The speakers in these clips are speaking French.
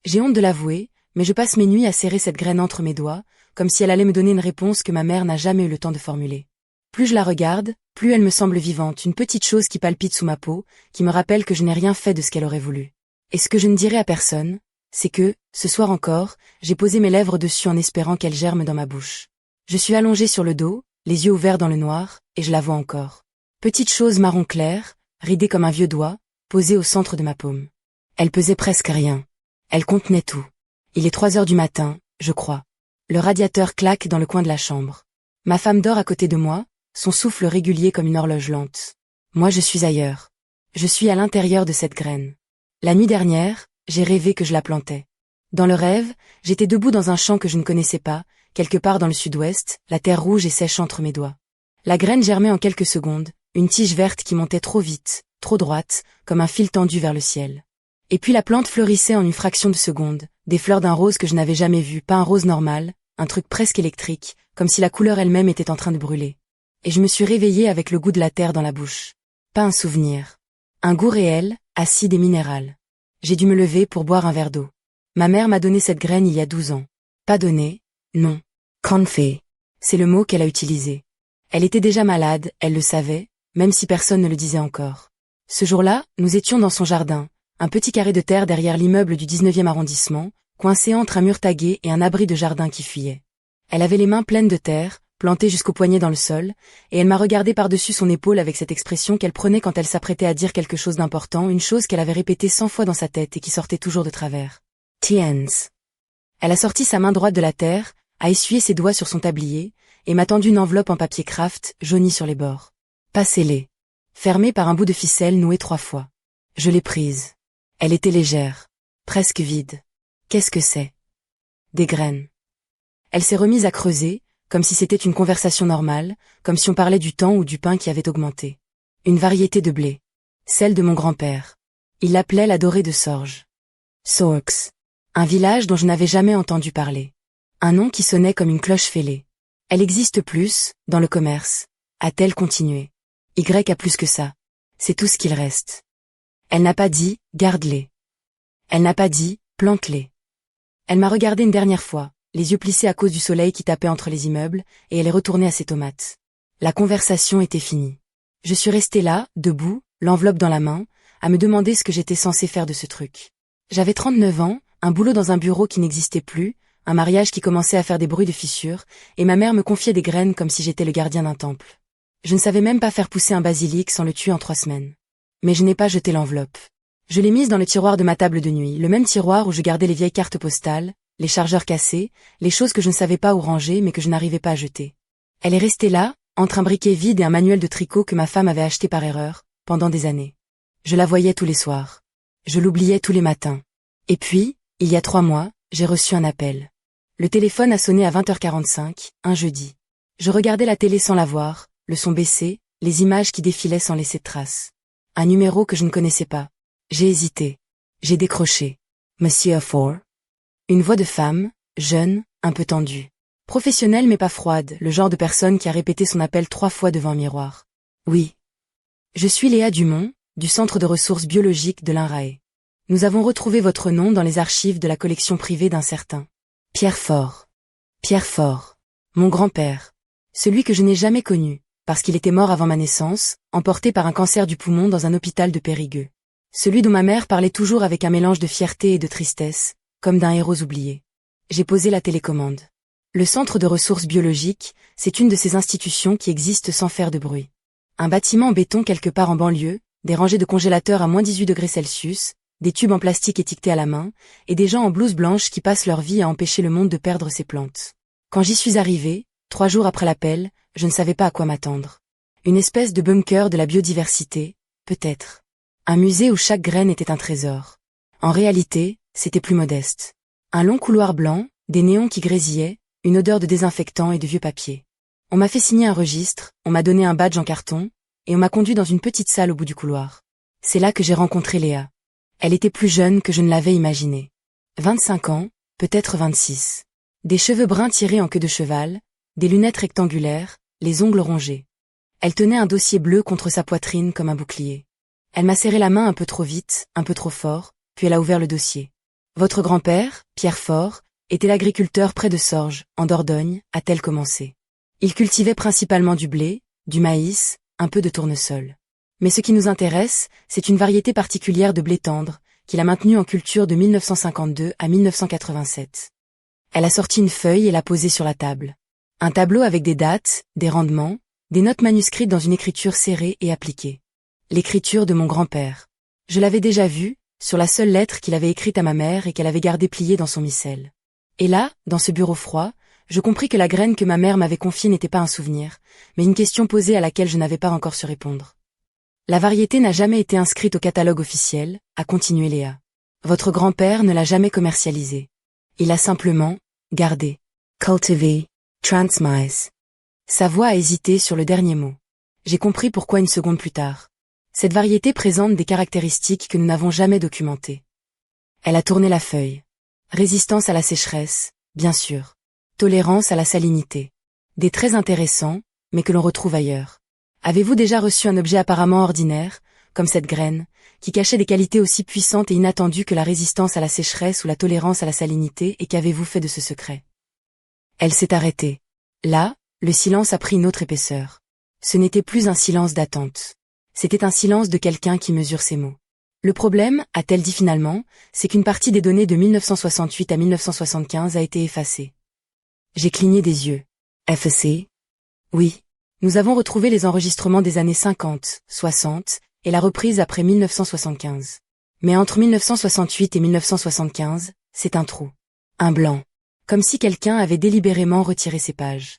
J'ai honte de l'avouer, mais je passe mes nuits à serrer cette graine entre mes doigts, comme si elle allait me donner une réponse que ma mère n'a jamais eu le temps de formuler. Plus je la regarde, plus elle me semble vivante, une petite chose qui palpite sous ma peau, qui me rappelle que je n'ai rien fait de ce qu'elle aurait voulu. Et ce que je ne dirai à personne, c'est que, ce soir encore, j'ai posé mes lèvres dessus en espérant qu'elle germe dans ma bouche. Je suis allongée sur le dos, les yeux ouverts dans le noir, et je la vois encore. Petite chose marron clair, ridée comme un vieux doigt, posée au centre de ma paume. Elle pesait presque rien. Elle contenait tout. Il est 3 heures du matin, je crois. Le radiateur claque dans le coin de la chambre. Ma femme dort à côté de moi, son souffle régulier comme une horloge lente. Moi je suis ailleurs. Je suis à l'intérieur de cette graine. La nuit dernière, j'ai rêvé que je la plantais. Dans le rêve, j'étais debout dans un champ que je ne connaissais pas, quelque part dans le sud-ouest, la terre rouge et sèche entre mes doigts. La graine germait en quelques secondes, une tige verte qui montait trop vite, trop droite, comme un fil tendu vers le ciel. Et puis la plante fleurissait en une fraction de seconde, des fleurs d'un rose que je n'avais jamais vu, pas un rose normal, un truc presque électrique, comme si la couleur elle-même était en train de brûler. Et je me suis réveillée avec le goût de la terre dans la bouche. Pas un souvenir. Un goût réel, acide et minéral. J'ai dû me lever pour boire un verre d'eau. Ma mère m'a donné cette graine il y a 12 ans. Pas donné, non. Confé. C'est le mot qu'elle a utilisé. Elle était déjà malade, elle le savait, même si personne ne le disait encore. Ce jour-là, nous étions dans son jardin, un petit carré de terre derrière l'immeuble du 19e arrondissement, coincé entre un mur tagué et un abri de jardin qui fuyait. Elle avait les mains pleines de terre, plantée jusqu'au poignet dans le sol, et elle m'a regardé par-dessus son épaule avec cette expression qu'elle prenait quand elle s'apprêtait à dire quelque chose d'important, une chose qu'elle avait répétée 100 fois dans sa tête et qui sortait toujours de travers. Tiens. Elle a sorti sa main droite de la terre, a essuyé ses doigts sur son tablier, et m'a tendu une enveloppe en papier craft, jaunie sur les bords. Pas scellée. Fermée par un bout de ficelle noué 3 fois. Je l'ai prise. Elle était légère. Presque vide. Qu'est-ce que c'est? Des graines. Elle s'est remise à creuser, comme si c'était une conversation normale, comme si on parlait du temps ou du pain qui avait augmenté. Une variété de blé. Celle de mon grand-père. Il l'appelait la dorée de Sorge. Sorx. Un village dont je n'avais jamais entendu parler. Un nom qui sonnait comme une cloche fêlée. Elle existe plus, dans le commerce, a-t-elle continué. Y a plus que ça. C'est tout ce qu'il reste. Elle n'a pas dit, garde-les. Elle n'a pas dit, plante-les. Elle m'a regardé une dernière fois, les yeux plissés à cause du soleil qui tapait entre les immeubles, et elle est retournée à ses tomates. La conversation était finie. Je suis restée là, debout, l'enveloppe dans la main, à me demander ce que j'étais censée faire de ce truc. J'avais 39 ans, un boulot dans un bureau qui n'existait plus, un mariage qui commençait à faire des bruits de fissures, et ma mère me confiait des graines comme si j'étais le gardien d'un temple. Je ne savais même pas faire pousser un basilic sans le tuer en 3 semaines. Mais je n'ai pas jeté l'enveloppe. Je l'ai mise dans le tiroir de ma table de nuit, le même tiroir où je gardais les vieilles cartes postales, les chargeurs cassés, les choses que je ne savais pas où ranger mais que je n'arrivais pas à jeter. Elle est restée là, entre un briquet vide et un manuel de tricot que ma femme avait acheté par erreur, pendant des années. Je la voyais tous les soirs. Je l'oubliais tous les matins. Et puis, il y a 3 mois, j'ai reçu un appel. Le téléphone a sonné à 20h45, un jeudi. Je regardais la télé sans la voir, le son baissé, les images qui défilaient sans laisser de traces. Un numéro que je ne connaissais pas. J'ai hésité. J'ai décroché. Monsieur Four. Une voix de femme, jeune, un peu tendue. Professionnelle mais pas froide, le genre de personne qui a répété son appel 3 fois devant un miroir. Oui. Je suis Léa Dumont, du Centre de ressources biologiques de l'INRAE. Nous avons retrouvé votre nom dans les archives de la collection privée d'un certain Pierre Faure. Pierre Faure. Mon grand-père. Celui que je n'ai jamais connu, parce qu'il était mort avant ma naissance, emporté par un cancer du poumon dans un hôpital de Périgueux. Celui dont ma mère parlait toujours avec un mélange de fierté et de tristesse, comme d'un héros oublié. J'ai posé la télécommande. Le Centre de ressources biologiques, c'est une de ces institutions qui existent sans faire de bruit. Un bâtiment en béton quelque part en banlieue, des rangées de congélateurs à moins 18 degrés Celsius, des tubes en plastique étiquetés à la main, et des gens en blouse blanche qui passent leur vie à empêcher le monde de perdre ses plantes. Quand j'y suis arrivée, 3 jours après l'appel, je ne savais pas à quoi m'attendre. Une espèce de bunker de la biodiversité, peut-être. Un musée où chaque graine était un trésor. En réalité, c'était plus modeste. Un long couloir blanc, des néons qui grésillaient, une odeur de désinfectant et de vieux papier. On m'a fait signer un registre, on m'a donné un badge en carton, et on m'a conduit dans une petite salle au bout du couloir. C'est là que j'ai rencontré Léa. Elle était plus jeune que je ne l'avais imaginé. 25 ans, peut-être 26. Des cheveux bruns tirés en queue de cheval, des lunettes rectangulaires, les ongles rongés. Elle tenait un dossier bleu contre sa poitrine comme un bouclier. Elle m'a serré la main un peu trop vite, un peu trop fort, puis elle a ouvert le dossier. Votre grand-père, Pierre Faure, était l'agriculteur près de Sorges, en Dordogne, a-t-elle commencé. Il cultivait principalement du blé, du maïs, un peu de tournesol. Mais ce qui nous intéresse, c'est une variété particulière de blé tendre, qu'il a maintenue en culture de 1952 à 1987. Elle a sorti une feuille et l'a posée sur la table. Un tableau avec des dates, des rendements, des notes manuscrites dans une écriture serrée et appliquée. L'écriture de mon grand-père. Je l'avais déjà vue, sur la seule lettre qu'il avait écrite à ma mère et qu'elle avait gardée pliée dans son missel. Et là, dans ce bureau froid, je compris que la graine que ma mère m'avait confiée n'était pas un souvenir, mais une question posée à laquelle je n'avais pas encore su répondre. La variété n'a jamais été inscrite au catalogue officiel, a continué Léa. Votre grand-père ne l'a jamais commercialisée. Il a simplement gardé, cultivé, transmise. Sa voix a hésité sur le dernier mot. J'ai compris pourquoi une seconde plus tard. Cette variété présente des caractéristiques que nous n'avons jamais documentées. Elle a tourné la feuille. Résistance à la sécheresse, bien sûr. Tolérance à la salinité. Des traits intéressants, mais que l'on retrouve ailleurs. Avez-vous déjà reçu un objet apparemment ordinaire, comme cette graine, qui cachait des qualités aussi puissantes et inattendues que la résistance à la sécheresse ou la tolérance à la salinité, et qu'avez-vous fait de ce secret? Elle s'est arrêtée. Là, le silence a pris une autre épaisseur. Ce n'était plus un silence d'attente. C'était un silence de quelqu'un qui mesure ses mots. Le problème, a-t-elle dit finalement, c'est qu'une partie des données de 1968 à 1975 a été effacée. J'ai cligné des yeux. Effacée? Oui. Nous avons retrouvé les enregistrements des années 50, 60, et la reprise après 1975. Mais entre 1968 et 1975, c'est un trou. Un blanc. Comme si quelqu'un avait délibérément retiré ces pages.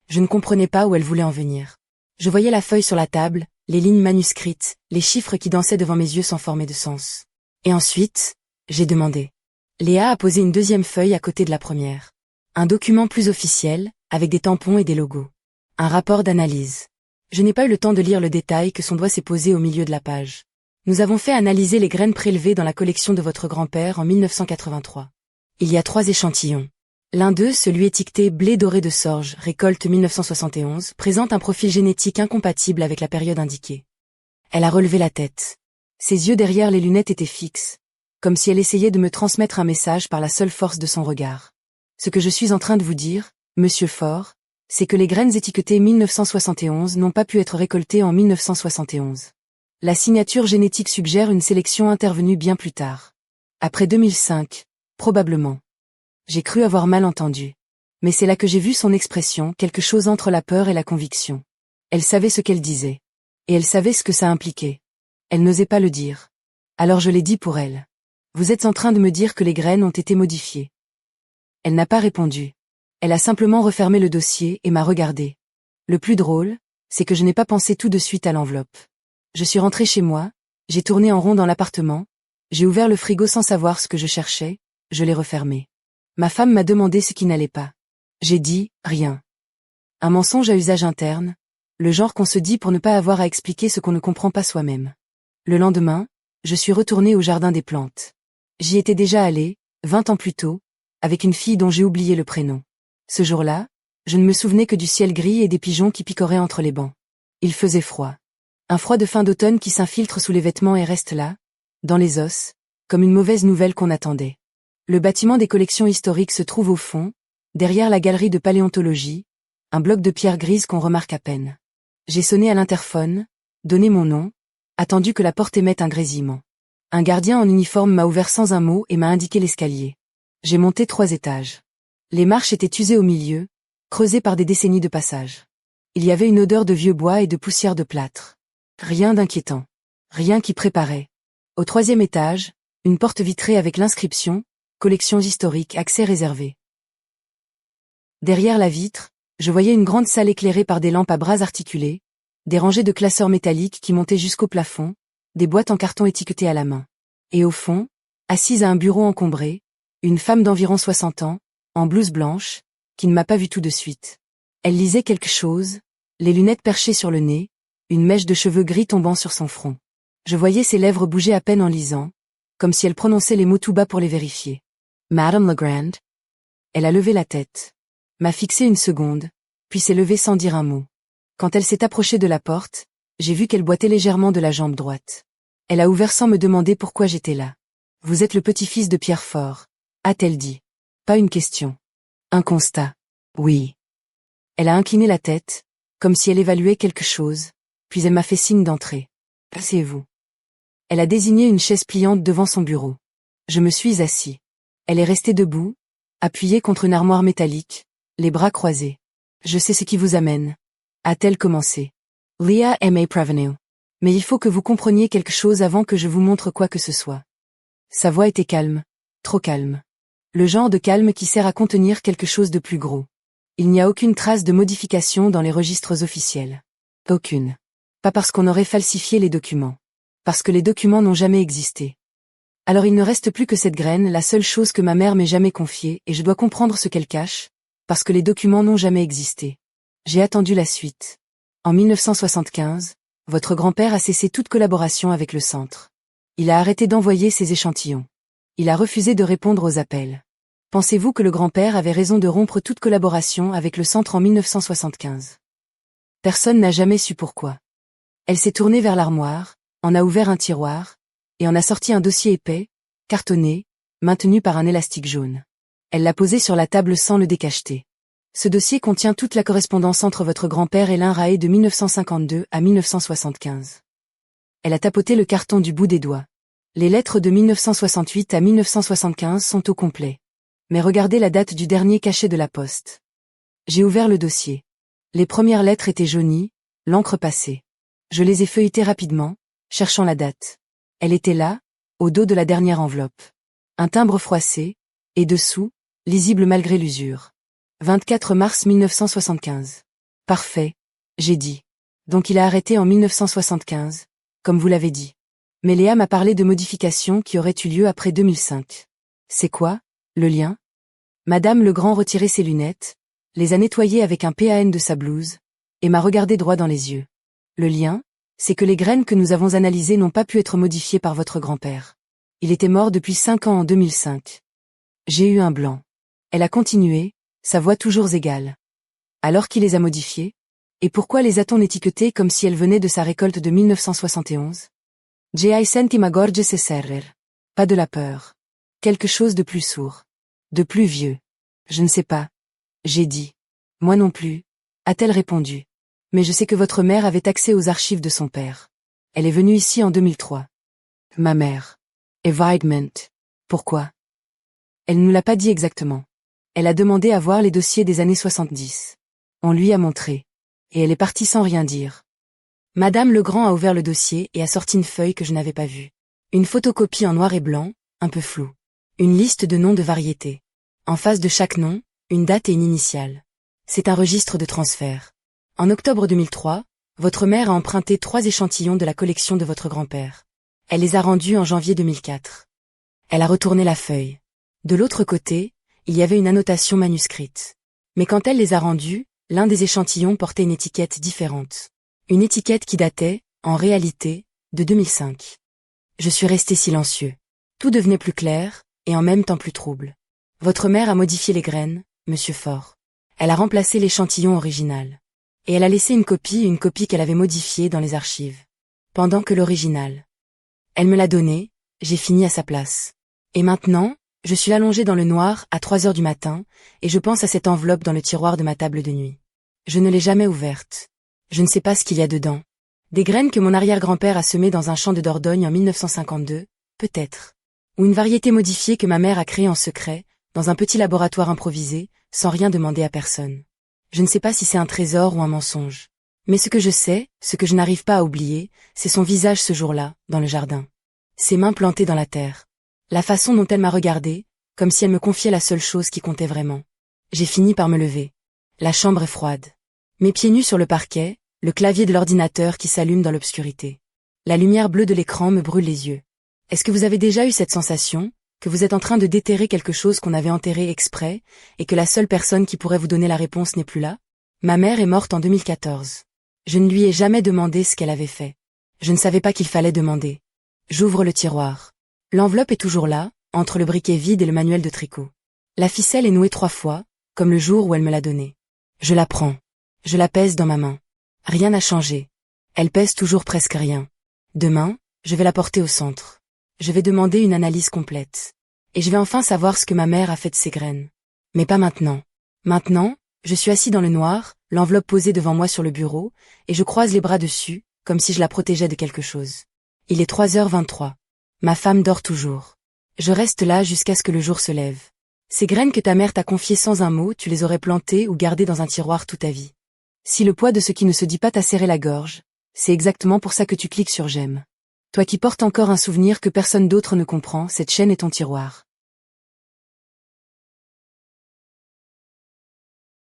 Je ne comprenais pas où elle voulait en venir. Je voyais la feuille sur la table, les lignes manuscrites, les chiffres qui dansaient devant mes yeux sans former de sens. Et ensuite, j'ai demandé. Léa a posé une deuxième feuille à côté de la première. Un document plus officiel, avec des tampons et des logos. Un rapport d'analyse. Je n'ai pas eu le temps de lire le détail que son doigt s'est posé au milieu de la page. Nous avons fait analyser les graines prélevées dans la collection de votre grand-père en 1983. Il y a 3 échantillons. L'un d'eux, celui étiqueté blé doré de Sorges, récolte 1971, présente un profil génétique incompatible avec la période indiquée. Elle a relevé la tête. Ses yeux derrière les lunettes étaient fixes, comme si elle essayait de me transmettre un message par la seule force de son regard. Ce que je suis en train de vous dire, Monsieur Faure, c'est que les graines étiquetées 1971 n'ont pas pu être récoltées en 1971. La signature génétique suggère une sélection intervenue bien plus tard. Après 2005, probablement. J'ai cru avoir mal entendu. Mais c'est là que j'ai vu son expression, quelque chose entre la peur et la conviction. Elle savait ce qu'elle disait. Et elle savait ce que ça impliquait. Elle n'osait pas le dire. Alors je l'ai dit pour elle. Vous êtes en train de me dire que les graines ont été modifiées. Elle n'a pas répondu. Elle a simplement refermé le dossier et m'a regardé. Le plus drôle, c'est que je n'ai pas pensé tout de suite à l'enveloppe. Je suis rentrée chez moi, j'ai tourné en rond dans l'appartement, j'ai ouvert le frigo sans savoir ce que je cherchais, je l'ai refermé. Ma femme m'a demandé ce qui n'allait pas. J'ai dit, rien. Un mensonge à usage interne, le genre qu'on se dit pour ne pas avoir à expliquer ce qu'on ne comprend pas soi-même. Le lendemain, je suis retournée au jardin des plantes. J'y étais déjà allée, 20 ans plus tôt, avec une fille dont j'ai oublié le prénom. Ce jour-là, je ne me souvenais que du ciel gris et des pigeons qui picoraient entre les bancs. Il faisait froid. Un froid de fin d'automne qui s'infiltre sous les vêtements et reste là, dans les os, comme une mauvaise nouvelle qu'on attendait. Le bâtiment des collections historiques se trouve au fond, derrière la galerie de paléontologie, un bloc de pierre grise qu'on remarque à peine. J'ai sonné à l'interphone, donné mon nom, attendu que la porte émette un grésillement. Un gardien en uniforme m'a ouvert sans un mot et m'a indiqué l'escalier. J'ai monté 3 étages. Les marches étaient usées au milieu, creusées par des décennies de passage. Il y avait une odeur de vieux bois et de poussière de plâtre. Rien d'inquiétant. Rien qui préparait. Au 3e étage, une porte vitrée avec l'inscription « Collections historiques, accès réservé ». Derrière la vitre, je voyais une grande salle éclairée par des lampes à bras articulés, des rangées de classeurs métalliques qui montaient jusqu'au plafond, des boîtes en carton étiquetées à la main. Et au fond, assise à un bureau encombré, une femme d'environ 60 ans, en blouse blanche, qui ne m'a pas vue tout de suite. Elle lisait quelque chose, les lunettes perchées sur le nez, une mèche de cheveux gris tombant sur son front. Je voyais ses lèvres bouger à peine en lisant, comme si elle prononçait les mots tout bas pour les vérifier. Madame Legrand. Elle a levé la tête. M'a fixé une seconde, puis s'est levée sans dire un mot. Quand elle s'est approchée de la porte, j'ai vu qu'elle boitait légèrement de la jambe droite. Elle a ouvert sans me demander pourquoi j'étais là. Vous êtes le petit-fils de Pierre Fort, a-t-elle dit. Pas une question. Un constat. Oui. Elle a incliné la tête, comme si elle évaluait quelque chose, puis elle m'a fait signe d'entrer. Asseyez-vous. Elle a désigné une chaise pliante devant son bureau. Je me suis assis. Elle est restée debout, appuyée contre une armoire métallique, les bras croisés. Je sais ce qui vous amène, a-t-elle commencé. Leah M.A. Pravenue. Mais il faut que vous compreniez quelque chose avant que je vous montre quoi que ce soit. Sa voix était calme, trop calme. Le genre de calme qui sert à contenir quelque chose de plus gros. Il n'y a aucune trace de modification dans les registres officiels. Aucune. Pas parce qu'on aurait falsifié les documents. Parce que les documents n'ont jamais existé. Alors il ne reste plus que cette graine, la seule chose que ma mère m'ait jamais confiée, et je dois comprendre ce qu'elle cache, parce que les documents n'ont jamais existé. J'ai attendu la suite. En 1975, votre grand-père a cessé toute collaboration avec le centre. Il a arrêté d'envoyer ses échantillons. Il a refusé de répondre aux appels. Pensez-vous que le grand-père avait raison de rompre toute collaboration avec le centre en 1975 ? Personne n'a jamais su pourquoi. Elle s'est tournée vers l'armoire, en a ouvert un tiroir, et en a sorti un dossier épais, cartonné, maintenu par un élastique jaune. Elle l'a posé sur la table sans le décacheter. Ce dossier contient toute la correspondance entre votre grand-père et l'INRAE de 1952 à 1975. Elle a tapoté le carton du bout des doigts. Les lettres de 1968 à 1975 sont au complet. Mais regardez la date du dernier cachet de la poste. J'ai ouvert le dossier. Les premières lettres étaient jaunies, l'encre passée. Je les ai feuilletées rapidement, cherchant la date. Elle était là, au dos de la dernière enveloppe. Un timbre froissé, et dessous, lisible malgré l'usure. 24 mars 1975. Parfait, j'ai dit. Donc il a arrêté en 1975, comme vous l'avez dit. Mais Léa m'a parlé de modifications qui auraient eu lieu après 2005. C'est quoi, le lien ? Madame Legrand retirait ses lunettes, les a nettoyées avec un PAN de sa blouse, et m'a regardé droit dans les yeux. Le lien, c'est que les graines que nous avons analysées n'ont pas pu être modifiées par votre grand-père. Il était mort depuis 5 ans en 2005. J'ai eu un blanc. Elle a continué, sa voix toujours égale. Alors qui les a modifiées ? Et pourquoi les a-t-on étiquetées comme si elles venaient de sa récolte de 1971 ? J'ai senti ma gorge se serrer. Pas de la peur. Quelque chose de plus sourd. De plus vieux. Je ne sais pas. J'ai dit. Moi non plus, a-t-elle répondu. Mais je sais que votre mère avait accès aux archives de son père. Elle est venue ici en 2003. Ma mère. Evidement. Pourquoi ? Elle ne nous l'a pas dit exactement. Elle a demandé à voir les dossiers des années 70. On lui a montré. Et elle est partie sans rien dire. Madame Legrand a ouvert le dossier et a sorti une feuille que je n'avais pas vue. Une photocopie en noir et blanc, un peu floue. Une liste de noms de variétés. En face de chaque nom, une date et une initiale. C'est un registre de transfert. En octobre 2003, votre mère a emprunté 3 échantillons de la collection de votre grand-père. Elle les a rendus en janvier 2004. Elle a retourné la feuille. De l'autre côté, il y avait une annotation manuscrite. Mais quand elle les a rendus, l'un des échantillons portait une étiquette différente. Une étiquette qui datait, en réalité, de 2005. Je suis resté silencieux. Tout devenait plus clair, et en même temps plus trouble. Votre mère a modifié les graines, monsieur Fort. Elle a remplacé l'échantillon original. Et elle a laissé une copie qu'elle avait modifiée dans les archives. Pendant que l'original. Elle me l'a donné, j'ai fini à sa place. Et maintenant, je suis allongé dans le noir à 3 heures du matin, et je pense à cette enveloppe dans le tiroir de ma table de nuit. Je ne l'ai jamais ouverte. Je ne sais pas ce qu'il y a dedans. Des graines que mon arrière-grand-père a semées dans un champ de Dordogne en 1952, peut-être. Ou une variété modifiée que ma mère a créée en secret, dans un petit laboratoire improvisé, sans rien demander à personne. Je ne sais pas si c'est un trésor ou un mensonge. Mais ce que je sais, ce que je n'arrive pas à oublier, c'est son visage ce jour-là, dans le jardin. Ses mains plantées dans la terre. La façon dont elle m'a regardé, comme si elle me confiait la seule chose qui comptait vraiment. J'ai fini par me lever. La chambre est froide. Mes pieds nus sur le parquet, le clavier de l'ordinateur qui s'allume dans l'obscurité. La lumière bleue de l'écran me brûle les yeux. Est-ce que vous avez déjà eu cette sensation, que vous êtes en train de déterrer quelque chose qu'on avait enterré exprès, et que la seule personne qui pourrait vous donner la réponse n'est plus là ? Ma mère est morte en 2014. Je ne lui ai jamais demandé ce qu'elle avait fait. Je ne savais pas qu'il fallait demander. J'ouvre le tiroir. L'enveloppe est toujours là, entre le briquet vide et le manuel de tricot. La ficelle est nouée 3 fois, comme le jour où elle me l'a donnée. Je la prends. Je la pèse dans ma main. Rien n'a changé. Elle pèse toujours presque rien. Demain, je vais la porter au centre. Je vais demander une analyse complète. Et je vais enfin savoir ce que ma mère a fait de ces graines. Mais pas maintenant. Maintenant, je suis assis dans le noir, l'enveloppe posée devant moi sur le bureau, et je croise les bras dessus, comme si je la protégeais de quelque chose. Il est 3h23. Ma femme dort toujours. Je reste là jusqu'à ce que le jour se lève. Ces graines que ta mère t'a confiées sans un mot, tu les aurais plantées ou gardées dans un tiroir toute ta vie. Si le poids de ce qui ne se dit pas t'a serré la gorge, c'est exactement pour ça que tu cliques sur j'aime. Toi qui portes encore un souvenir que personne d'autre ne comprend, cette chaîne est ton tiroir.